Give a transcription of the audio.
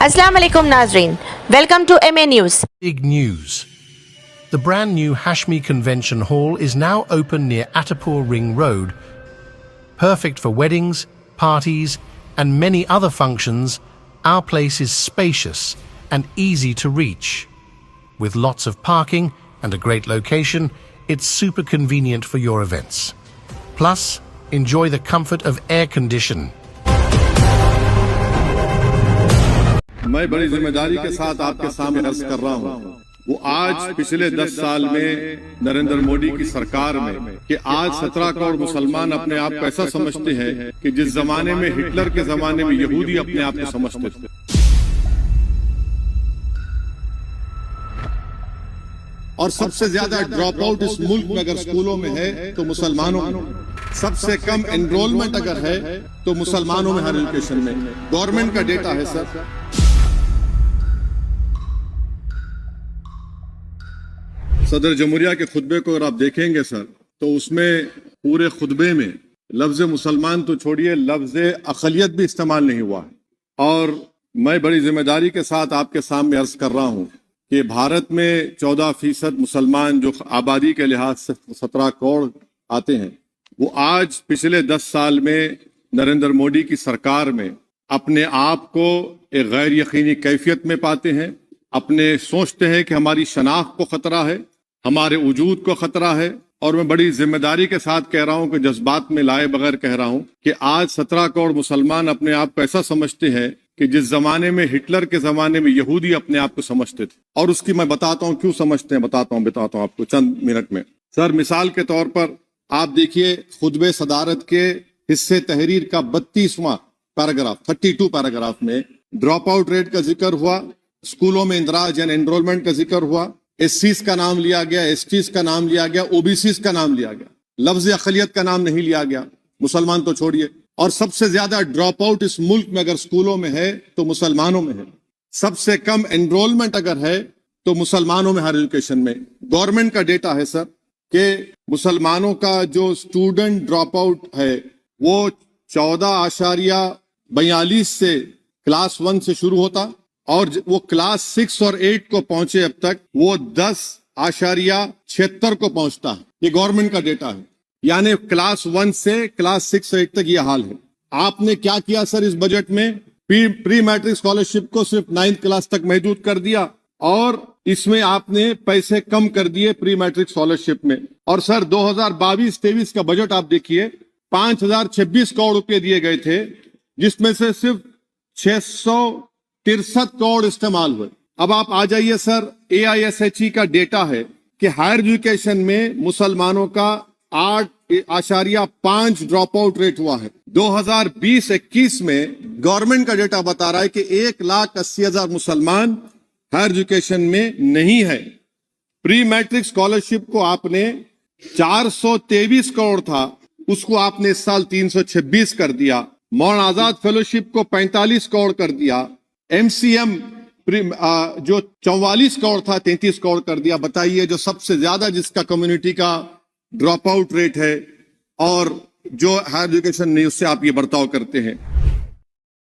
Assalamu alaikum Nazreen. Welcome to MA News. Big news. The brand new Hashmi Convention Hall is now open near Attapur Ring Road. Perfect for weddings, parties, and many other functions, our place is spacious and easy to reach. With lots of parking and a great location, it's super convenient for your events. Plus, enjoy the comfort of air condition. मैं बड़ी जिम्मेदारी के साथ आपके सामने अर्ज कर रहा हूँ वो आज पिछले 10 साल में नरेंद्र मोदी की सरकार में कि आज 17 करोड़ मुसलमान अपने आप को ऐसा समझते हैं कि जिस जमाने में हिटलर के जमाने में यहूदी अपने आप को समझते थे। और सबसे ज्यादा ड्रॉप आउट इस मुल्क में अगर स्कूलों में है तो मुसलमानों में, सबसे कम एनरोलमेंट अगर है तो मुसलमानों में हायर एजुकेशन में। गवर्नमेंट का डेटा है सर। सदर जमहूरिया के खुतबे को अगर आप देखेंगे सर तो उसमें पूरे खुतबे में लफ्ज मुसलमान तो छोड़िए लफ्ज अक़लियत भी इस्तेमाल नहीं हुआ है। और मैं बड़ी जिम्मेदारी के साथ आपके सामने अर्ज कर रहा हूं कि भारत में 14% मुसलमान जो आबादी के लिहाज से 17 करोड़ आते हैं वो आज पिछले 10 साल में नरेंद्र मोदी की सरकार में अपने आप को एक गैर यकीनी कैफियत में पाते हैं। अपने सोचते हैं कि हमारी शनाख्त को खतरा है, हमारे वजूद को खतरा है। और मैं बड़ी जिम्मेदारी के साथ कह रहा हूं कि जज्बात में लाए बगैर कह रहा हूं कि आज 17 करोड़ मुसलमान अपने आप को ऐसा समझते हैं कि जिस जमाने में हिटलर के जमाने में यहूदी अपने आप को समझते थे। और उसकी मैं बताता हूं क्यों समझते हैं, बताता हूं आपको चंद मिनट में। सर मिसाल के तौर पर आप देखिए खुतबे सदारत के हिस्से तहरीर का 32वां पैराग्राफ 32 पैराग्राफ में ड्रॉप आउट रेट का जिक्र हुआ, स्कूलों में इंदराज यानी एनरोलमेंट का जिक्र हुआ, एससीज का नाम लिया गया, एसटीज का नाम लिया गया, ओबीसीज का नाम लिया गया, लफ्ज अक़लियत का नाम नहीं लिया गया, मुसलमान तो छोड़िए। और सबसे ज्यादा ड्रॉप आउट इस मुल्क में अगर स्कूलों में है तो मुसलमानों में है। सबसे कम एनरोलमेंट अगर है तो मुसलमानों में हायर एजुकेशन में। गवर्नमेंट का डेटा है सर कि मुसलमानों का जो स्टूडेंट ड्रॉप आउट है वो 14.42 से क्लास 1 से शुरू होता और वो क्लास 6 और 8 को पहुंचे अब तक वो 10.76 को पहुंचता है। ये गवर्नमेंट का डेटा है। यानी क्लास 1 से क्लास 6 से 8 तक ये हाल है। आपने क्या किया सर इस बजट में? प्री मैट्रिक स्कॉलरशिप को सिर्फ 9th क्लास तक महदूद कर दिया और इसमें आपने पैसे कम कर दिए प्री मैट्रिक स्कॉलरशिप में। और सर 2022-23 का बजट आप देखिए 5026 करोड़ रुपए दिए गए थे जिसमें से सिर्फ 663 करोड़ इस्तेमाल हुए। अब आप आ जाइए सर, AISHE का डेटा है कि हायर एजुकेशन में मुसलमानों का 8.5 ड्रॉप आउट रेट हुआ है। 2020-21 में गवर्नमेंट का डेटा बता रहा है कि 1,80,000 मुसलमान हायर एजुकेशन में नहीं है। प्री मैट्रिक स्कॉलरशिप को आपने 423 करोड़ था उसको आपने इस साल 326 कर दिया। मौलाना आजाद फेलोशिप को 45 करोड़ कर दिया। MCM जो 44 करोड़ था 33 करोड़ कर दिया। बताइए जो सबसे ज्यादा जिसका कम्युनिटी का ड्रॉप आउट रेट है और जो हायर एजुकेशन नहीं उससे आप ये बर्ताव करते हैं।